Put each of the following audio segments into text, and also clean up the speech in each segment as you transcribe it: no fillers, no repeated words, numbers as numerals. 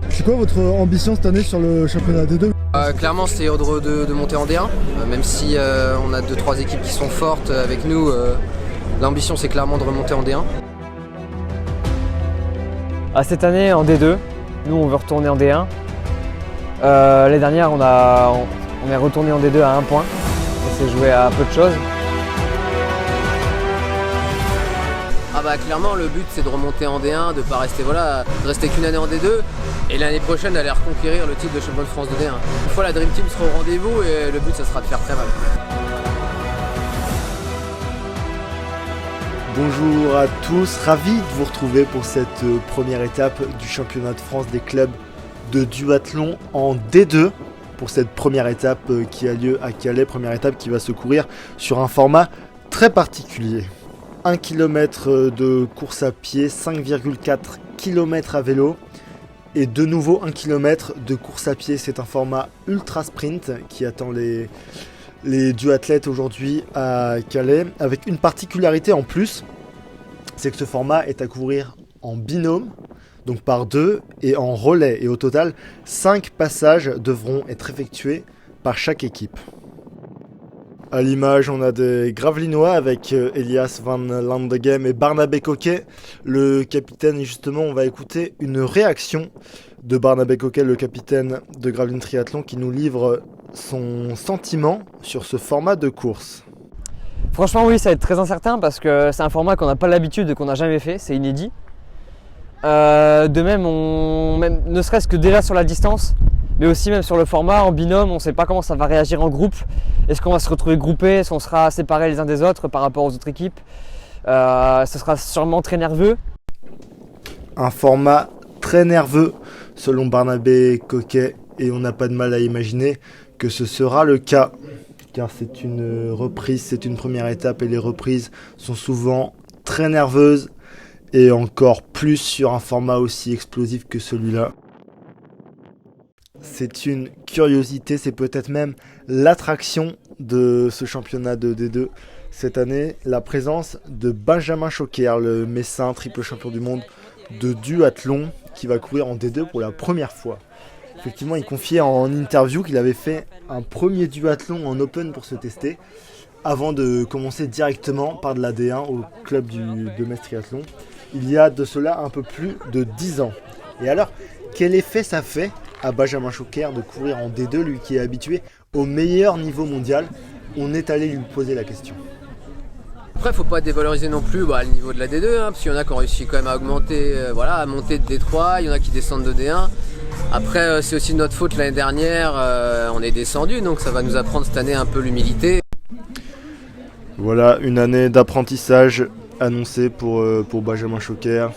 C'est quoi votre ambition cette année sur le championnat D2? Clairement, c'est de monter en D1, même si on a 2-3 équipes qui sont fortes avec nous. L'ambition, c'est clairement de remonter en D1. Cette année en D2, nous on veut retourner en D1. L'année dernière on est retourné en D2 à 1 point. On s'est joué à peu de choses. Clairement, le but c'est de remonter en D1, de pas rester de rester qu'une année en D2 et l'année prochaine d'aller reconquérir le titre de champion de France de D1. Une fois la Dream Team sera au rendez-vous et le but ça sera de faire très mal. Bonjour à tous, ravi de vous retrouver pour cette première étape du championnat de France des clubs de duathlon en D2. Pour cette première étape qui a lieu à Calais, première étape qui va se courir sur un format très particulier. 1 km de course à pied, 5,4 km à vélo et de nouveau 1 km de course à pied. C'est un format ultra sprint qui attend les duathlètes aujourd'hui à Calais, avec une particularité en plus, c'est que ce format est à courir en binôme, donc par deux, et en relais. Et au total, 5 passages devront être effectués par chaque équipe. À l'image, on a des Gravelinois avec Elias Van Landegem et Barnabé Coquet, le capitaine. Et justement, on va écouter une réaction de Barnabé Coquet, le capitaine de Gravelines Triathlon, qui nous livre son sentiment sur ce format de course. Franchement oui, ça va être très incertain parce que c'est un format qu'on n'a pas l'habitude et qu'on n'a jamais fait, c'est inédit. De même, ne serait-ce que déjà sur la distance, mais aussi même sur le format en binôme, on ne sait pas comment ça va réagir en groupe. Est-ce qu'on va se retrouver groupés, est-ce qu'on sera séparés les uns des autres par rapport aux autres équipes. Ce sera sûrement très nerveux. Un format très nerveux selon Barnabé Coquet, et on n'a pas de mal à imaginer que ce sera le cas, car c'est une reprise, c'est une première étape et les reprises sont souvent très nerveuses, et encore plus sur un format aussi explosif que celui-là. C'est une curiosité, c'est peut-être même l'attraction de ce championnat de D2 cette année, la présence de Benjamin Choquer, le Messin triple champion du monde de duathlon, qui va courir en D2 pour la première fois. Effectivement, il confiait en interview qu'il avait fait un premier duathlon en open pour se tester, avant de commencer directement par de la D1 au club de Metz Triathlon, il y a de cela un peu plus de 10 ans. Et alors, quel effet ça fait à Benjamin Choquer de courir en D2, lui qui est habitué au meilleur niveau mondial? On est allé lui poser la question. Après, faut pas dévaloriser non plus le niveau de la D2, parce qu'il y en a qui ont réussi quand même à augmenter, à monter de D3, il y en a qui descendent de D1. Après, c'est aussi de notre faute l'année dernière, on est descendu, donc ça va nous apprendre cette année un peu l'humilité. Voilà, une année d'apprentissage annoncée pour Benjamin Choquer,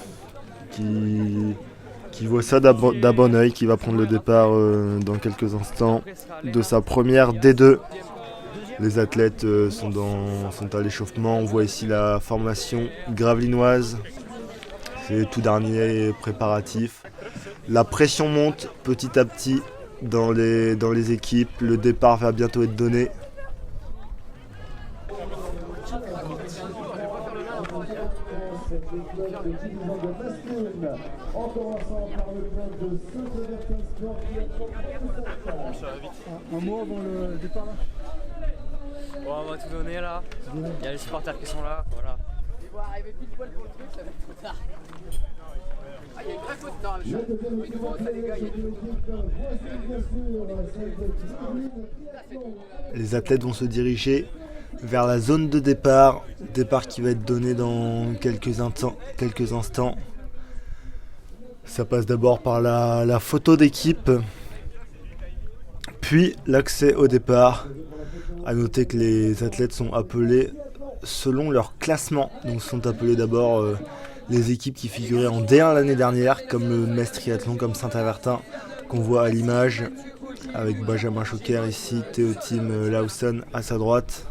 qui voit ça d'un bon oeil, qui va prendre le départ dans quelques instants de sa première D2. Les athlètes sont à l'échauffement. On voit ici la formation gravelinoise. C'est le tout dernier préparatif. La pression monte petit à petit dans les équipes. Le départ va bientôt être donné. Un mot avant le départ là. Bon, on va tout donner là. Il y a les supporters qui sont là. Voilà. Ils vont arriver pile poil pour le truc, ça va être trop tard. Il y a une vraie faute, non, mais nous voit ça les gars, Les athlètes vont se diriger vers la zone de départ qui va être donné dans quelques instants. Ça passe d'abord par la photo d'équipe, puis l'accès au départ. À noter que les athlètes sont appelés selon leur classement. Donc sont appelés d'abord les équipes qui figuraient en D1 l'année dernière, comme le Metz Triathlon, comme Saint-Avertin, qu'on voit à l'image, avec Benjamin Choquer ici, Théo Tim Lawson à sa droite.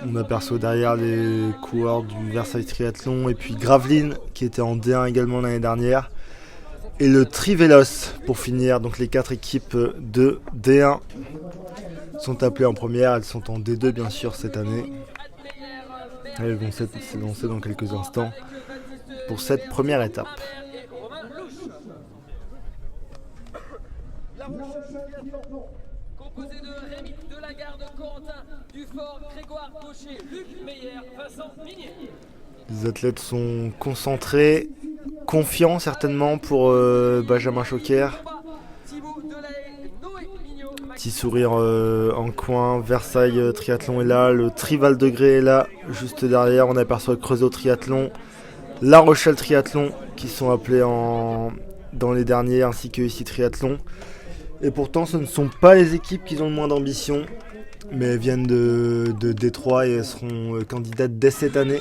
On aperçoit derrière les coureurs du Versailles Triathlon et puis Gravelines qui était en D1 également l'année dernière. Et le Trivélos pour finir. Donc les 4 équipes de D1 sont appelées en première. Elles sont en D2 bien sûr cette année. Elles vont s'élancer dans quelques instants. pour cette première étape. Composé de Rémi Delagarde, Corentin Dufort, Grégoire Gaucher, Luc Meyer, Vincent Minier. Les athlètes sont concentrés, confiants certainement pour Benjamin Choquer. Petit sourire en coin, Versailles Triathlon est là, le Trival de Grès est là, juste derrière on aperçoit Creusot Triathlon, La Rochelle Triathlon qui sont appelés dans les derniers ainsi que ici Triathlon. Et pourtant ce ne sont pas les équipes qui ont le moins d'ambition, mais elles viennent de Détroit et elles seront candidates dès cette année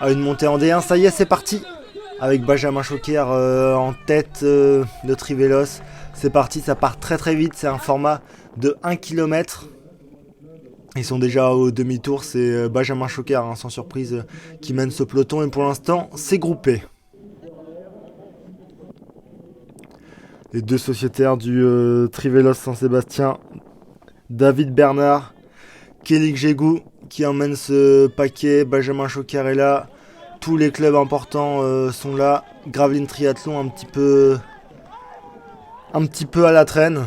à une montée en D1. Ça y est, c'est parti avec Benjamin Choquer en tête de Trivelos. C'est parti, ça part très très vite, c'est un format de 1 km. Ils sont déjà au demi-tour, c'est Benjamin Choquer, sans surprise, qui mène ce peloton et pour l'instant c'est groupé. Les deux sociétaires du Trivelos Saint-Sébastien, David Bernard, Kélik Jégou qui emmène ce paquet, Benjamin Choquer est là, tous les clubs importants sont là, Gravelines Triathlon un petit peu à la traîne.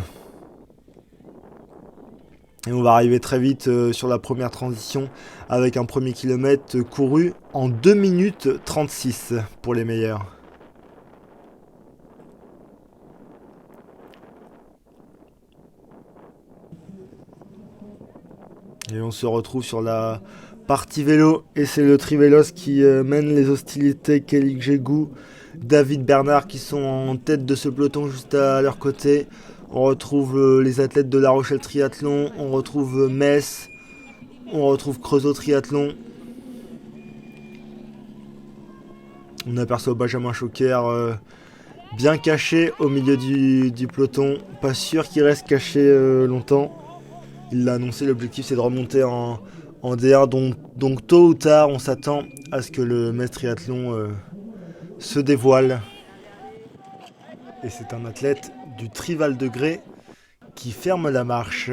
Et on va arriver très vite sur la première transition avec un premier kilomètre couru en 2 minutes 36 pour les meilleurs. Et on se retrouve sur la partie vélo et c'est le Trivelos qui mène les hostilités. Kélik Jégou, David Bernard qui sont en tête de ce peloton juste à leur côté. On retrouve les athlètes de La Rochelle Triathlon, on retrouve Metz, on retrouve Creusot Triathlon. On aperçoit Benjamin Choquer bien caché au milieu du peloton. Pas sûr qu'il reste caché longtemps. Il l'a annoncé, l'objectif c'est de remonter en D1, donc tôt ou tard on s'attend à ce que le Metz Triathlon se dévoile. Et c'est un athlète du Trival de Grès qui ferme la marche.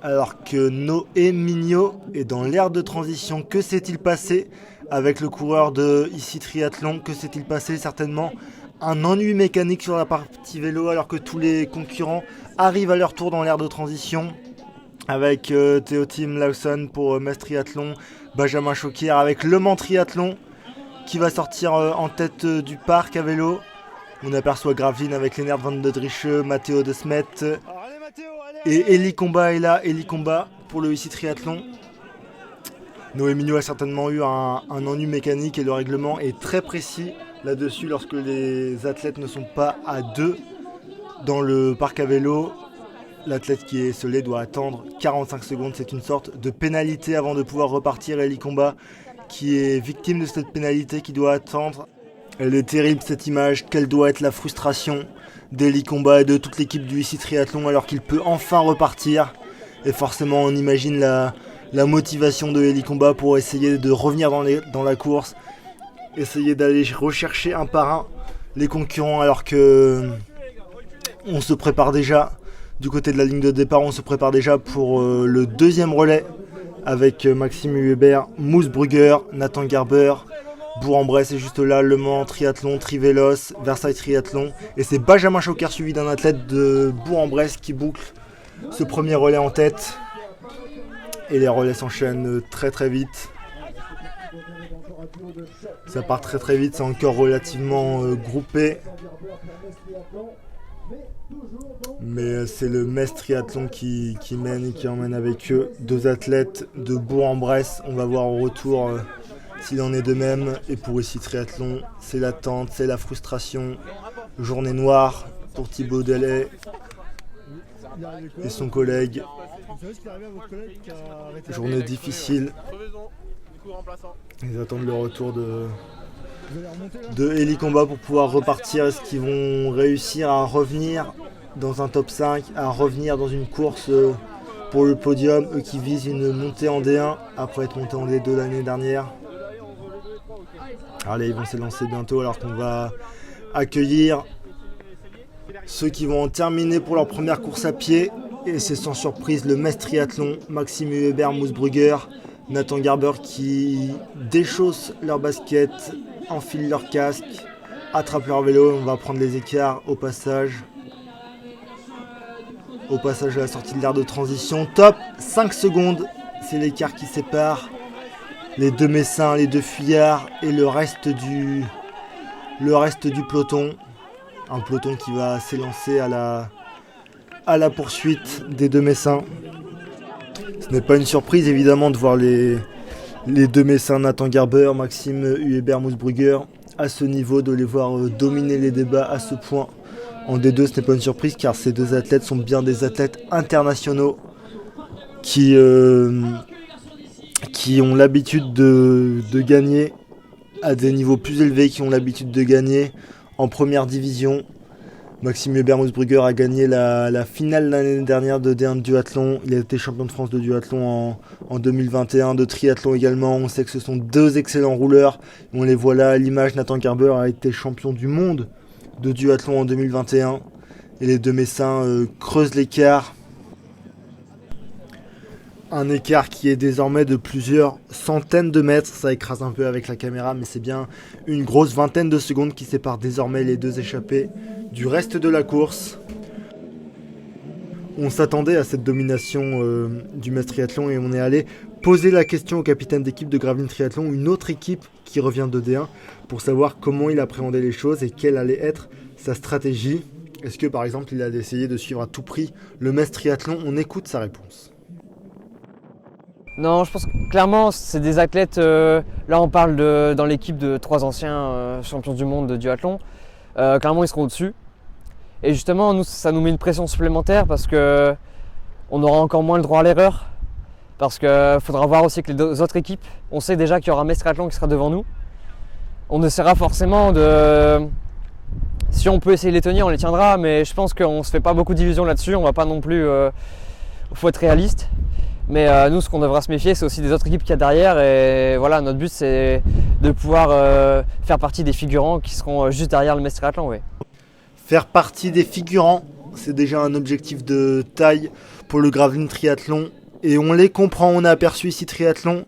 Alors que Noé Mignot est dans l'aire de transition. Que s'est-il passé avec le coureur de ici Triathlon? Que s'est-il passé? Certainement un ennui mécanique sur la partie vélo alors que tous les concurrents arrivent à leur tour dans l'aire de transition. Avec Théo-Tim Lawson pour Metz Triathlon, Benjamin Choquer avec Le Mans Triathlon qui va sortir en tête du parc à vélo. On aperçoit Gravelines avec Lennart van de Driche, Matteo de Smet et Eli Combat est là, Eli Combat pour le ici Triathlon. Noé Mignot a certainement eu un ennui mécanique et le règlement est très précis là-dessus lorsque les athlètes ne sont pas à 2 dans le parc à vélo. L'athlète qui est scellé doit attendre 45 secondes, c'est une sorte de pénalité avant de pouvoir repartir. Eli Combat qui est victime de cette pénalité, qui doit attendre. Elle est terrible cette image, quelle doit être la frustration d'Eli Combat et de toute l'équipe du ici Triathlon alors qu'il peut enfin repartir. Et forcément on imagine la motivation de Eli Combat pour essayer de revenir dans la course, essayer d'aller rechercher un par un les concurrents alors que on se prépare déjà. Du côté de la ligne de départ, on se prépare déjà pour le deuxième relais avec Maxime Hubert, Moosbrugger, Nathan Gerber, Bourg-en-Bresse est juste là, Le Mans Triathlon, Trivelos, Versailles Triathlon. Et c'est Benjamin Choquer suivi d'un athlète de Bourg-en-Bresse qui boucle ce premier relais en tête. Et les relais s'enchaînent très très vite. Ça part très très vite, c'est encore relativement groupé. Mais c'est le Metz Triathlon qui mène et qui emmène avec eux 2 athlètes de Bourg-en-Bresse. On va voir au retour s'il en est de même. Et pour ici Triathlon, c'est l'attente, c'est la frustration. Journée noire pour Thibaut Delay et son collègue. Journée difficile. Ils attendent le retour de Eli Combat pour pouvoir repartir. Est-ce qu'ils vont réussir à revenir dans un top 5, à revenir dans une course pour le podium, eux qui visent une montée en D1 après être montés en D2 l'année dernière. Allez, ils vont s'élancer bientôt alors qu'on va accueillir ceux qui vont en terminer pour leur première course à pied. Et c'est sans surprise le Metz Triathlon, Maxime Hubert, Moosbrugger, Nathan Gerber qui déchaussent leur basket enfilent leur casque, attrapent leur vélo, on va prendre les écarts au passage. Au passage de la sortie de l'aire de transition. Top, 5 secondes, c'est l'écart qui sépare les deux Messins, les deux Fuyards et le reste du peloton. Un peloton qui va s'élancer à la poursuite des deux Messins. Ce n'est pas une surprise évidemment de voir les deux Messins, Nathan Gerber, Maxime Hubert-Moosbrugger, à ce niveau, de les voir dominer les débats à ce point. En D2, ce n'est pas une surprise car ces deux athlètes sont bien des athlètes internationaux qui ont l'habitude de gagner à des niveaux plus élevés, qui ont l'habitude de gagner en première division. Maxime Hubert-Moosbrugger a gagné la finale l'année dernière de D1 de duathlon. Il a été champion de France de duathlon en 2021, de triathlon également. On sait que ce sont deux excellents rouleurs. On les voit là à l'image. Nathan Gerber a été champion du monde de duathlon en 2021. Et les deux Messins creusent l'écart. Un écart qui est désormais de plusieurs centaines de mètres. Ça écrase un peu avec la caméra, mais c'est bien une grosse vingtaine de secondes qui séparent désormais les deux échappés du reste de la course. On s'attendait à cette domination du Metz Triathlon et on est allé poser la question au capitaine d'équipe de Gravelines Triathlon, une autre équipe qui revient de D1, pour savoir comment il appréhendait les choses et quelle allait être sa stratégie. Est-ce que par exemple il a essayé de suivre à tout prix le Metz Triathlon? On écoute sa réponse. Non, je pense que clairement c'est des athlètes, là on parle dans l'équipe de 3 anciens champions du monde de duathlon, clairement ils seront au-dessus. Et justement nous, ça nous met une pression supplémentaire parce que on aura encore moins le droit à l'erreur. Parce qu'il faudra voir aussi que les autres équipes, on sait déjà qu'il y aura Metz Triathlon qui sera devant nous. On essaiera forcément de... Si on peut essayer de les tenir, on les tiendra, mais je pense qu'on ne se fait pas beaucoup d'illusions là-dessus, on va pas non plus... faut être réaliste. Mais nous, ce qu'on devra se méfier, c'est aussi des autres équipes qu'il y a derrière. Et voilà, notre but, c'est de pouvoir faire partie des figurants qui seront juste derrière le Metz Triathlon. Oui. Faire partie des figurants, c'est déjà un objectif de taille pour le Gravelines Triathlon. Et on les comprend, on a aperçu ici Triathlon,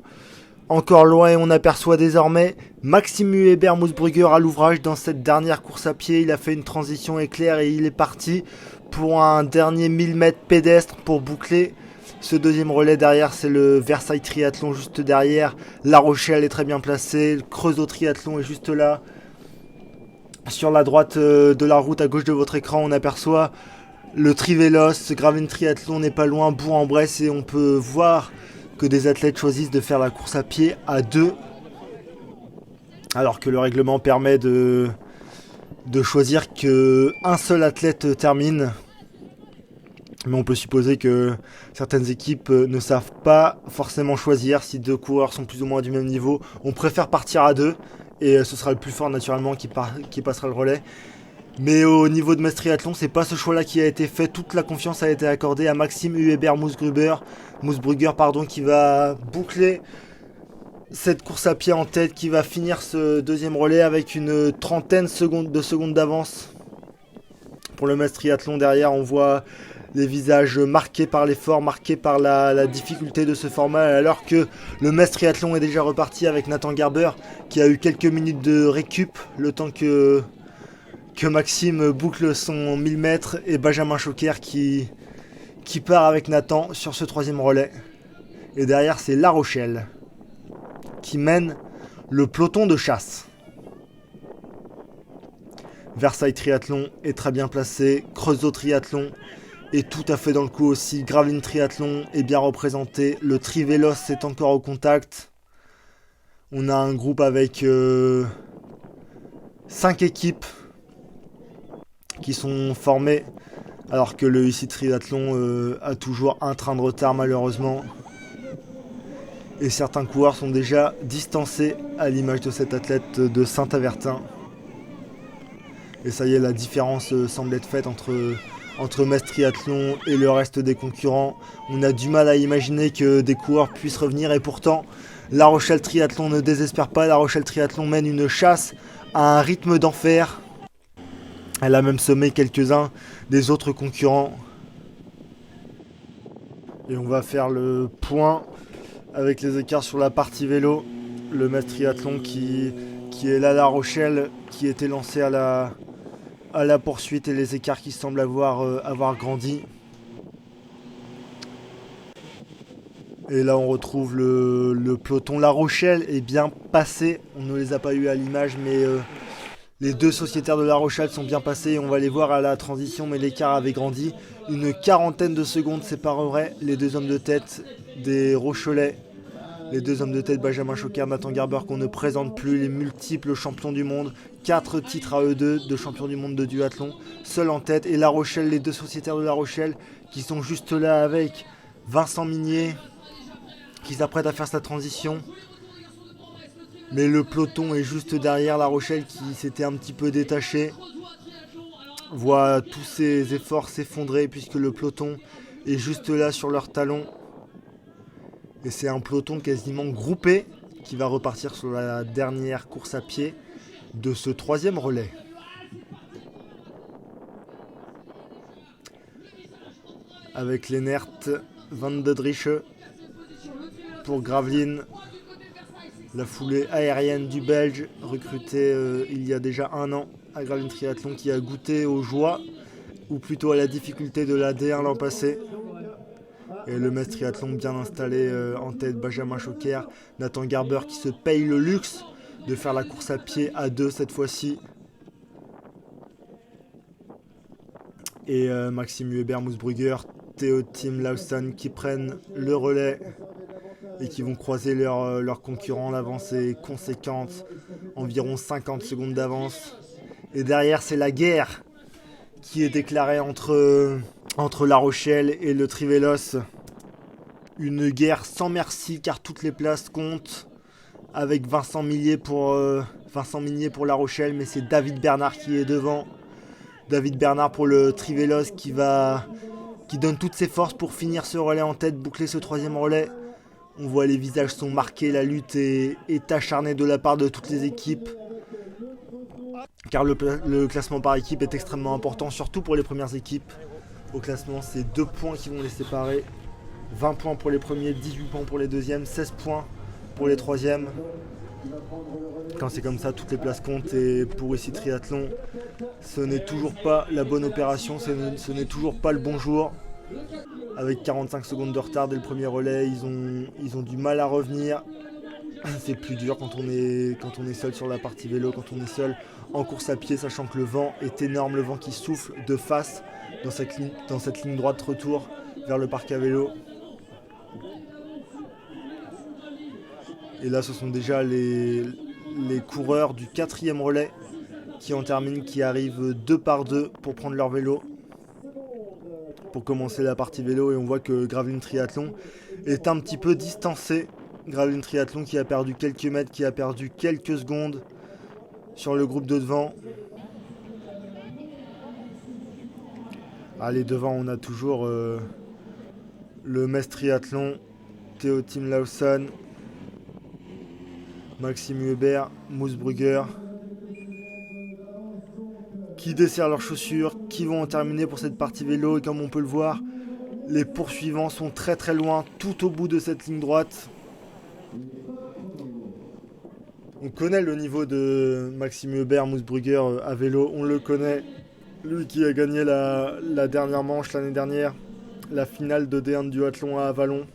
encore loin, et on aperçoit désormais Maxime Hubert-Moosbrugger à l'ouvrage dans cette dernière course à pied. Il a fait une transition éclair et il est parti pour un dernier 1000 mètres pédestre pour boucler ce deuxième relais. Derrière, c'est le Versailles Triathlon juste derrière. La Rochelle est très bien placée, le Creusot Triathlon est juste là. Sur la droite de la route, à gauche de votre écran, on aperçoit le Trivélos. Gravelines Triathlon n'est pas loin, Bourg-en-Bresse, et on peut voir que des athlètes choisissent de faire la course à pied à deux, alors que le règlement permet de choisir qu'un seul athlète termine. Mais on peut supposer que certaines équipes ne savent pas forcément choisir. Si deux coureurs sont plus ou moins du même niveau, on préfère partir à deux, et ce sera le plus fort naturellement qui passera le relais. Mais au niveau de Metz Triathlon, c'est pas ce choix-là qui a été fait. Toute la confiance a été accordée à Maxime Hubert-Moosbrugger, qui va boucler cette course à pied en tête, qui va finir ce deuxième relais avec une trentaine de secondes d'avance. Pour le Metz Triathlon, derrière, on voit les visages marqués par l'effort, marqués par la difficulté de ce format, alors que le Metz Triathlon est déjà reparti avec Nathan Gerber, qui a eu quelques minutes de récup, le temps que Maxime boucle son 1000 mètres, et Benjamin Choquer qui part avec Nathan sur ce troisième relais. Et derrière, c'est La Rochelle qui mène le peloton de chasse. Versailles Triathlon est très bien placé, Creusot Triathlon est tout à fait dans le coup aussi, Gravelines Triathlon est bien représenté, le Trivélos est encore au contact. On a un groupe avec 5 équipes qui sont formés, alors que le UCI Triathlon a toujours un train de retard malheureusement. Et certains coureurs sont déjà distancés, à l'image de cet athlète de Saint-Avertin. Et ça y est, la différence semble être faite entre Metz Triathlon et le reste des concurrents. On a du mal à imaginer que des coureurs puissent revenir, et pourtant La Rochelle Triathlon ne désespère pas. La Rochelle Triathlon mène une chasse à un rythme d'enfer. Elle a même sommé quelques-uns des autres concurrents. Et on va faire le point avec les écarts sur la partie vélo. Le Metz Triathlon qui qui est là La Rochelle, qui était lancé à la poursuite et les écarts qui semblent avoir grandi. Et là on retrouve le peloton. La Rochelle est bien passé, on ne les a pas eu à l'image, mais les deux sociétaires de La Rochelle sont bien passés. On va les voir à la transition, mais l'écart avait grandi. Une quarantaine de secondes séparerait les deux hommes de tête des Rochelais. Les deux hommes de tête, Benjamin Choquer, Nathan Garber, qu'on ne présente plus, les multiples champions du monde. 4 titres à eux deux de champions du monde de duathlon, seul en tête. Et La Rochelle, les deux sociétaires de La Rochelle, qui sont juste là avec Vincent Minier, qui s'apprête à faire sa transition. Mais le peloton est juste derrière. La Rochelle, qui s'était un petit peu détaché, voit tous ses efforts s'effondrer puisque le peloton est juste là sur leurs talons. Et c'est un peloton quasiment groupé qui va repartir sur la dernière course à pied de ce troisième relais. Avec Lennert, Van de Driche pour Gravelines. La foulée aérienne du Belge, recruté il y a déjà un an à Gravelines Triathlon, qui a goûté aux joies, ou plutôt à la difficulté de la D1 l'an passé. Et le Metz Triathlon bien installé en tête, Benjamin Choquer, Nathan Garber qui se paye le luxe de faire la course à pied à deux cette fois-ci. Et Maxime Hubert, Moosbrugger, Théo Tim Lawson qui prennent le relais et qui vont croiser leurs concurrents. L'avance est conséquente, environ 50 secondes d'avance. Et derrière, c'est la guerre qui est déclarée entre La Rochelle et le Trivelos. Une guerre sans merci car toutes les places comptent, avec Vincent Minier pour La Rochelle, mais c'est David Bernard qui est devant. David Bernard pour le Trivelos qui donne toutes ses forces pour finir ce relais en tête, boucler ce troisième relais. On voit les visages sont marqués, la lutte est acharnée de la part de toutes les équipes. Car le classement par équipe est extrêmement important, surtout pour les premières équipes. Au classement, c'est 2 points qui vont les séparer. 20 points pour les premiers, 18 points pour les deuxièmes, 16 points pour les troisièmes. Quand c'est comme ça, toutes les places comptent. Et pour ici Triathlon, ce n'est toujours pas la bonne opération, ce n'est toujours pas le bon jour. Avec 45 secondes de retard dès le premier relais, ils ont du mal à revenir. C'est plus dur quand on est seul sur la partie vélo, quand on est seul en course à pied, sachant que le vent est énorme, le vent qui souffle de face dans cette ligne droite retour vers le parc à vélo. Et là, ce sont déjà les coureurs du 4e relais qui en terminent, qui arrivent 2 par 2 pour prendre leur vélo, pour commencer la partie vélo. Et on voit que Gravelines Triathlon est un petit peu distancé. Gravelines Triathlon qui a perdu quelques mètres, qui a perdu quelques secondes sur le groupe de devant. Allez, devant, on a toujours le Metz Triathlon, Théo Tim Lawson, Maxime Hubert, Moosbrugger, qui desserrent leurs chaussures, qui vont en terminer pour cette partie vélo. Et comme on peut le voir, les poursuivants sont très très loin, tout au bout de cette ligne droite. On connaît le niveau de Maxime Hubert, Moosbrugger à vélo, on le connaît. Lui qui a gagné la dernière manche l'année dernière, la finale de D1 de duathlon à Avalon.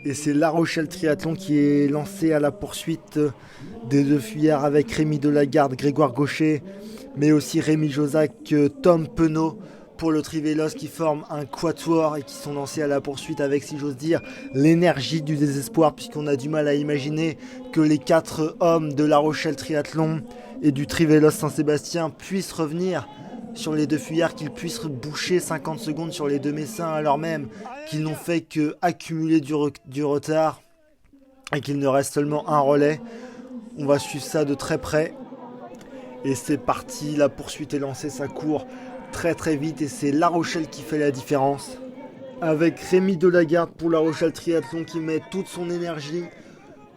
Et c'est La Rochelle Triathlon qui est lancé à la poursuite des deux fuyards avec Rémi Delagarde, Grégoire Gaucher, mais aussi Rémi Josac, Tom Penaud pour le Trivelos, qui forment un quatuor et qui sont lancés à la poursuite avec, si j'ose dire, l'énergie du désespoir, puisqu'on a du mal à imaginer que les 4 hommes de La Rochelle Triathlon et du Trivelos Saint-Sébastien puissent revenir sur les deux fuyards, qu'ils puissent boucher 50 secondes sur les deux Messins, alors même qu'ils n'ont fait que accumuler du retard et qu'il ne reste seulement un relais. On va suivre ça de très près. Et c'est parti, la poursuite est lancée, ça court très très vite et c'est La Rochelle qui fait la différence. Avec Rémi Delagarde pour La Rochelle Triathlon qui met toute son énergie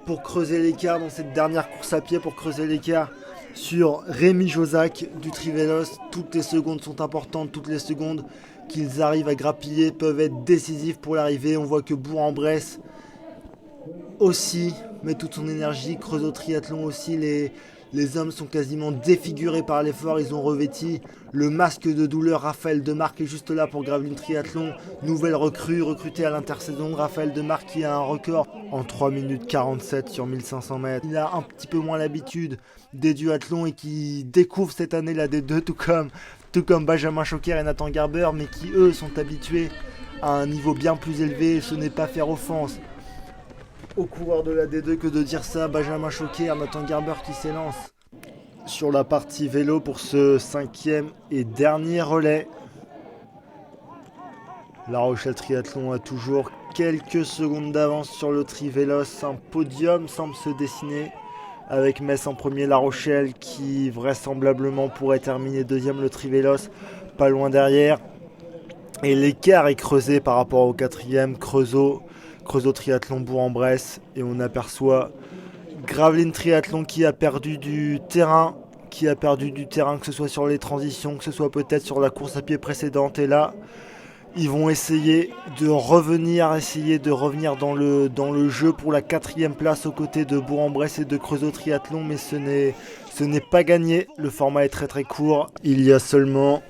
pour creuser l'écart dans cette dernière course à pied, pour creuser l'écart sur Rémi Josac du Trivelos. Toutes les secondes sont importantes, toutes les secondes qu'ils arrivent à grappiller peuvent être décisives pour l'arrivée. On voit que Bourg-en-Bresse aussi met toute son énergie. Creusot Triathlon aussi, les hommes sont quasiment défigurés par l'effort. Ils ont revêti le masque de douleur. Raphaël Demarque est juste là pour Gravelines Triathlon. Nouvelle recrutée à l'intersaison. Raphaël Demarque qui a un record en 3 minutes 47 sur 1500 mètres. Il a un petit peu moins l'habitude des duathlons et qui découvre cette année la D2 tout comme Benjamin Choquer et Nathan Garber, mais qui eux sont habitués à un niveau bien plus élevé. Ce n'est pas faire offense aux coureurs de la D2 que de dire ça. Benjamin Choquer, Nathan Garber qui s'élance sur la partie vélo pour ce 5e et dernier relais. La Rochelle Triathlon a toujours quelques secondes d'avance sur le Trivélos. Un podium semble se dessiner avec Metz en premier, La Rochelle qui vraisemblablement pourrait terminer deuxième, le Trivélos pas loin derrière. Et l'écart est creusé par rapport au 4e, Creusot Triathlon Bourg-en-Bresse, et on aperçoit Gravelines Triathlon qui a perdu du terrain, que ce soit sur les transitions, que ce soit peut-être sur la course à pied précédente. Et là, ils vont essayer de revenir dans le jeu pour la 4e place aux côtés de Bourg-en-Bresse et de Creusot Triathlon, mais ce n'est pas gagné. Le format est très très court. Il y a seulement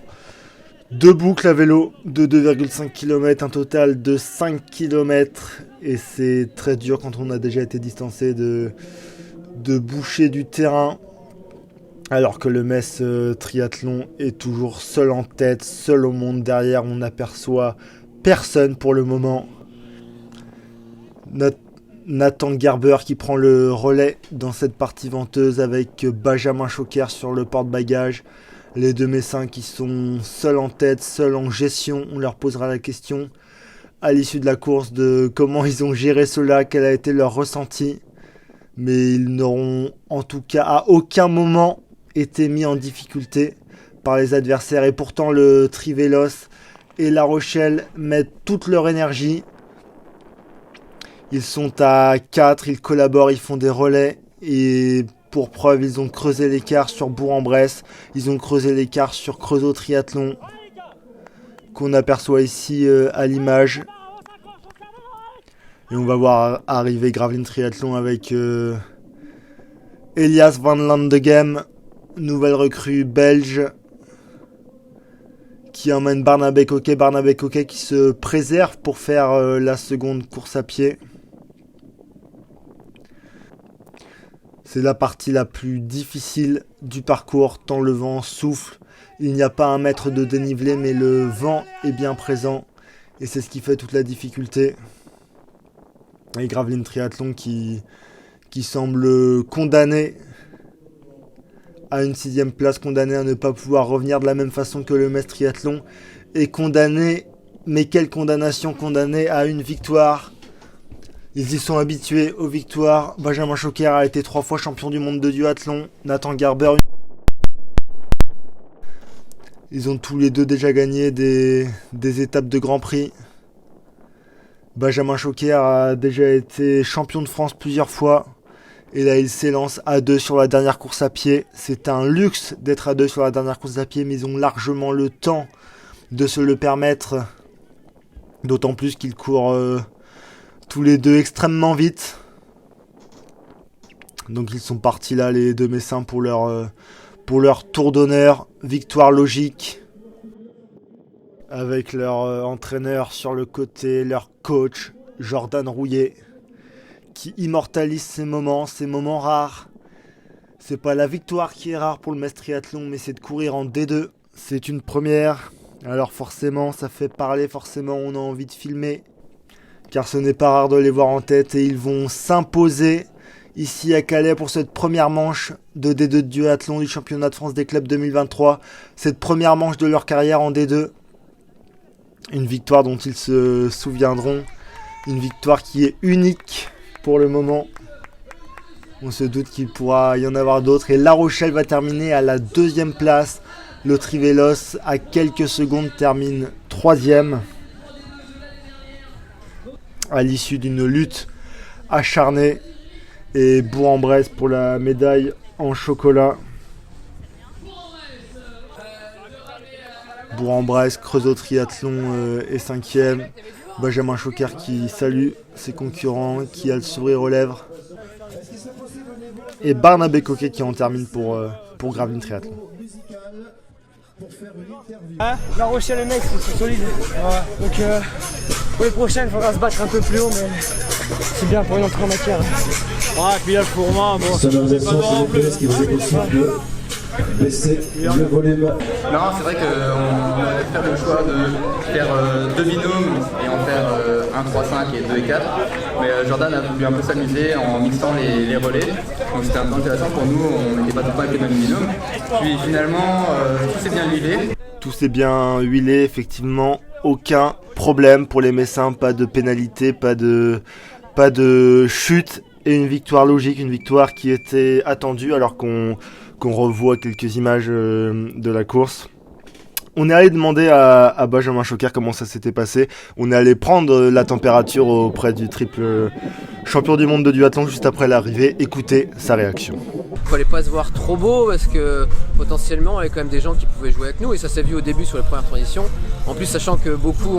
2 boucles à vélo de 2,5 km, un total de 5 km, et c'est très dur quand on a déjà été distancé de boucher du terrain, alors que le Metz Triathlon est toujours seul en tête, seul au monde. Derrière, on n'aperçoit personne pour le moment. Nathan Garber qui prend le relais dans cette partie venteuse avec Benjamin Choquer sur le porte-bagages. Les deux Messins qui sont seuls en tête, seuls en gestion. On leur posera la question à l'issue de la course de comment ils ont géré cela, quel a été leur ressenti. Mais ils n'auront en tout cas à aucun moment été mis en difficulté par les adversaires. Et pourtant le Trivélos et La Rochelle mettent toute leur énergie. Ils sont à 4, ils collaborent, ils font des relais. Et pour preuve, ils ont creusé l'écart sur Bourg-en-Bresse. Ils ont creusé l'écart sur Creusot Triathlon, qu'on aperçoit ici à l'image. Et on va voir arriver Gravelines Triathlon avec Elias van Landegem, nouvelle recrue belge, qui emmène Barnabé Coquet. Barnabé Coquet qui se préserve pour faire la seconde course à pied. C'est la partie la plus difficile du parcours, tant le vent souffle. Il n'y a pas 1 mètre de dénivelé, mais le vent est bien présent. Et c'est ce qui fait toute la difficulté. Et Gravelines Triathlon qui semble condamné à une 6e place, condamné à ne pas pouvoir revenir de la même façon que le Metz Triathlon. Et condamné, mais quelle condamnation, condamné à une victoire. Ils y sont habitués aux victoires. Benjamin Choquer a été 3 fois champion du monde de duathlon. Nathan Garber. Ils ont tous les deux déjà gagné des étapes de Grand Prix. Benjamin Choquer a déjà été champion de France plusieurs fois. Et là, il s'élance à 2 sur la dernière course à pied. C'est un luxe d'être à 2 sur la dernière course à pied, mais ils ont largement le temps de se le permettre. D'autant plus qu'ils courent tous les deux extrêmement vite. Donc ils sont partis là, les deux Messins, pour leur tour d'honneur. Victoire logique. Avec leur entraîneur sur le côté, leur coach, Jordan Rouillet, qui immortalise ces moments rares. C'est pas la victoire qui est rare pour le Metz Triathlon, mais c'est de courir en D2. C'est une première. Alors forcément, ça fait parler, forcément on a envie de filmer. Car ce n'est pas rare de les voir en tête, et ils vont s'imposer ici à Calais pour cette première manche de D2 de duathlon du championnat de France des clubs 2023. Cette première manche de leur carrière en D2. Une victoire dont ils se souviendront. Une victoire qui est unique pour le moment. On se doute qu'il pourra y en avoir d'autres. Et La Rochelle va terminer à la 2e place. Le Trivélos, à quelques secondes, termine 3e. À l'issue d'une lutte acharnée. Et Bourg-en-Bresse pour la médaille en chocolat. Bourg-en-Bresse, Creusot Triathlon est 5e. Benjamin Choquer qui salue ses concurrents, qui a le sourire aux lèvres. Et Barnabé Coquet qui en termine pour Gravelines Triathlon. La Rochelle, les mecs, c'est solide. Ouais. Donc pour les prochaines, il faudra se battre un peu plus haut, mais c'est bien pour une entrée en matière. Ouais, puis là, le format, bon, c'est pas noir en bleu. Est-ce qu'il vous est possible de baisser le volume? Non, c'est vrai qu'on a fait le choix de faire deux binômes et en faire 1, 3, 5 et 2 et 4. Mais Jordan a voulu un peu s'amuser en mixant les relais. Donc c'était un peu intéressant pour nous, on n'était pas tout le temps avec les mêmes binômes. Puis finalement, tout s'est bien huilé. Tout s'est bien huilé, effectivement. Aucun problème pour les Messins, pas de pénalité, pas de chute. Et une victoire logique, une victoire qui était attendue alors qu'on revoit quelques images de la course. On est allé demander à Benjamin Choquer comment ça s'était passé. On est allé prendre la température auprès du triple champion du monde de duathlon juste après l'arrivée. Écoutez sa réaction. Fallait pas se voir trop beau parce que potentiellement il y avait quand même des gens qui pouvaient jouer avec nous et ça s'est vu au début sur les premières transitions. En plus sachant que beaucoup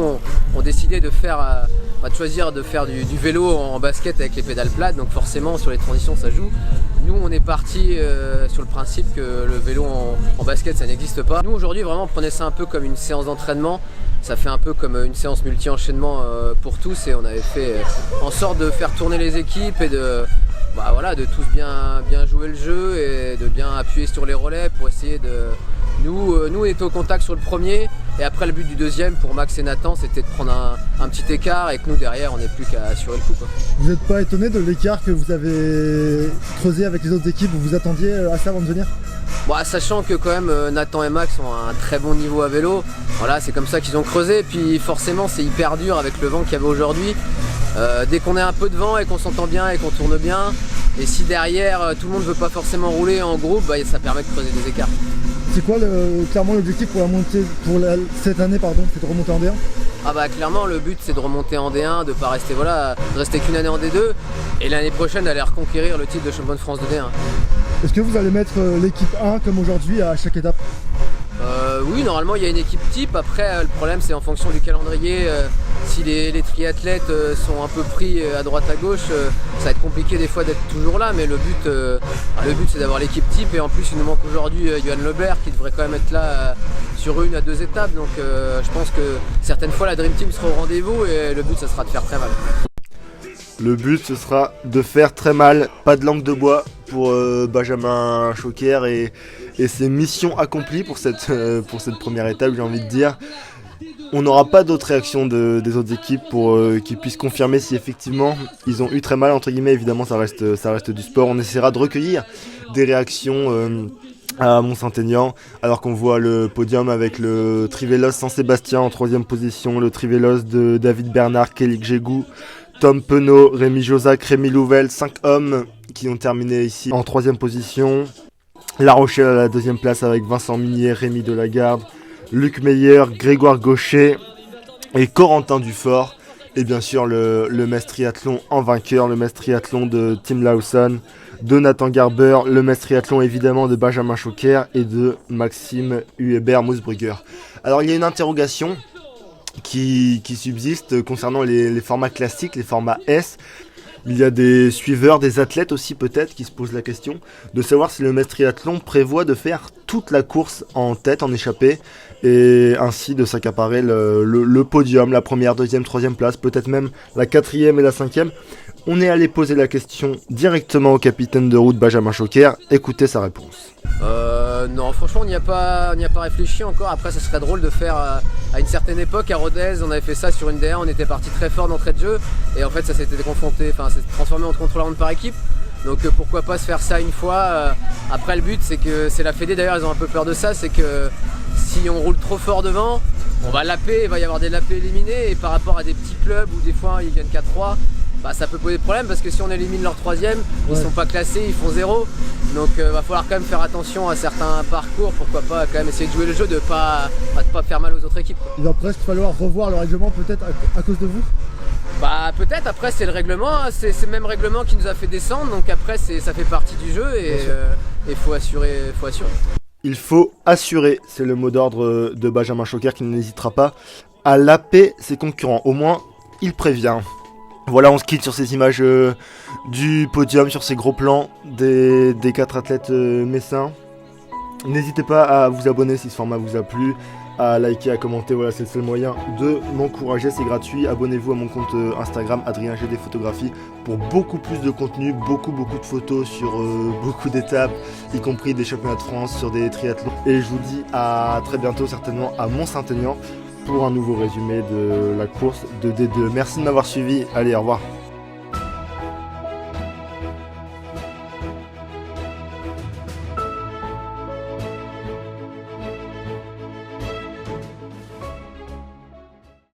ont décidé de faire, de choisir de faire du vélo en basket avec les pédales plates, donc forcément sur les transitions ça joue. Nous on est parti sur le principe que le vélo en basket ça n'existe pas. Nous aujourd'hui vraiment on prenait ça un peu comme une séance d'entraînement. Ça fait un peu comme une séance multi-enchaînement pour tous et on avait fait en sorte de faire tourner les équipes et de tous bien jouer le jeu et de bien appuyer sur les relais pour essayer de... Nous on était au contact sur le premier et après le but du deuxième pour Max et Nathan c'était de prendre un petit écart et que nous derrière on n'est plus qu'à assurer le coup, quoi. Vous n'êtes pas étonné de l'écart que vous avez creusé avec les autres équipes? Vous vous attendiez à ça avant de venir? Sachant que quand même Nathan et Max ont un très bon niveau à vélo, voilà, c'est comme ça qu'ils ont creusé, puis forcément c'est hyper dur avec le vent qu'il y avait aujourd'hui. Dès qu'on a un peu de vent et qu'on s'entend bien et qu'on tourne bien, et si derrière tout le monde ne veut pas forcément rouler en groupe, ça permet de creuser des écarts. C'est quoi clairement l'objectif pour cette année, c'est de remonter en D1? Clairement le but c'est de remonter en D1, de pas rester de rester qu'une année en D2 et l'année prochaine d'aller reconquérir le titre de champion de France de D1. Est-ce que vous allez mettre l'équipe 1 comme aujourd'hui à chaque étape? Oui, normalement il y a une équipe type. Après le problème c'est en fonction du calendrier, si les triathlètes sont un peu pris à droite à gauche, ça va être compliqué des fois d'être toujours là, mais le but c'est d'avoir l'équipe type et en plus il nous manque aujourd'hui Johan Lebert qui devrait quand même être là sur 1 à 2 étapes, donc je pense que certaines fois la Dream Team sera au rendez-vous et le but ça sera de faire très mal. Le but ce sera de faire très mal, pas de langue de bois pour Benjamin Choquer et ses missions accomplies pour cette première étape, j'ai envie de dire. On n'aura pas d'autres réactions des autres équipes pour qu'ils puissent confirmer si effectivement ils ont eu très mal, entre guillemets. Évidemment ça reste du sport, on essaiera de recueillir des réactions à Mont-Saint-Aignan alors qu'on voit le podium avec le Trivélos Saint-Sébastien en 3ème position, le Trivélos de David Bernard, Kélik Gégou, Tom Penaud, Rémi Josac, Rémi Louvel, 5 hommes qui ont terminé ici en 3ème position. La Rochelle à la 2ème place avec Vincent Minier, Rémi Delagarde, Luc Meyer, Grégoire Gaucher et Corentin Dufort. Et bien sûr le Metz Triathlon en vainqueur, le Metz Triathlon de Tim Lawson, de Nathan Garber, le Metz Triathlon évidemment de Benjamin Choquer et de Maxime Hubert-Moosbrugger. Alors il y a une interrogation qui subsiste concernant les formats classiques, les formats S. Il y a des suiveurs, des athlètes aussi peut-être qui se posent la question de savoir si le Metz Triathlon prévoit de faire toute la course en tête, en échappée, et ainsi de s'accaparer le podium, la première, deuxième, troisième place, peut-être même la 4e et la 5e. On est allé poser la question directement au capitaine de route Benjamin Choquer. Écoutez sa réponse. Non, franchement on n'y a pas réfléchi encore. Après ça serait drôle de faire à une certaine époque à Rodez, on avait fait ça sur une D1, on était parti très fort d'entrée de jeu et en fait ça s'était transformé en contre-la-montre par équipe. Donc pourquoi pas se faire ça une fois. Après le but c'est que c'est la Fédé d'ailleurs, ils ont un peu peur de ça, c'est que si on roule trop fort devant, on va lapper, il va y avoir des lappés éliminés et par rapport à des petits clubs où des fois ils viennent qu'à 3, ça peut poser problème parce que si on élimine leur 3e, ils sont pas classés, ils font 0. Donc va falloir quand même faire attention à certains parcours, pourquoi pas quand même essayer de jouer le jeu, de pas faire mal aux autres équipes. Il va presque falloir revoir le règlement peut-être à cause de vous? Peut-être, après c'est le règlement, c'est le même règlement qui nous a fait descendre, donc après ça fait partie du jeu et faut assurer. Il faut assurer, c'est le mot d'ordre de Benjamin Choquer qui n'hésitera pas à lapper ses concurrents. Au moins, il prévient. Voilà, on se quitte sur ces images du podium, sur ces gros plans des 4 athlètes messins. N'hésitez pas à vous abonner si ce format vous a plu, à liker, à commenter, voilà, c'est le seul moyen de m'encourager, c'est gratuit. Abonnez-vous à mon compte Instagram, Adrien GD Photographie, pour beaucoup plus de contenu, beaucoup de photos sur beaucoup d'étapes, y compris des championnats de France, sur des triathlons. Et je vous dis à très bientôt, certainement à Mont-Saint-Aignan, pour un nouveau résumé de la course de D2. Merci de m'avoir suivi, allez, au revoir.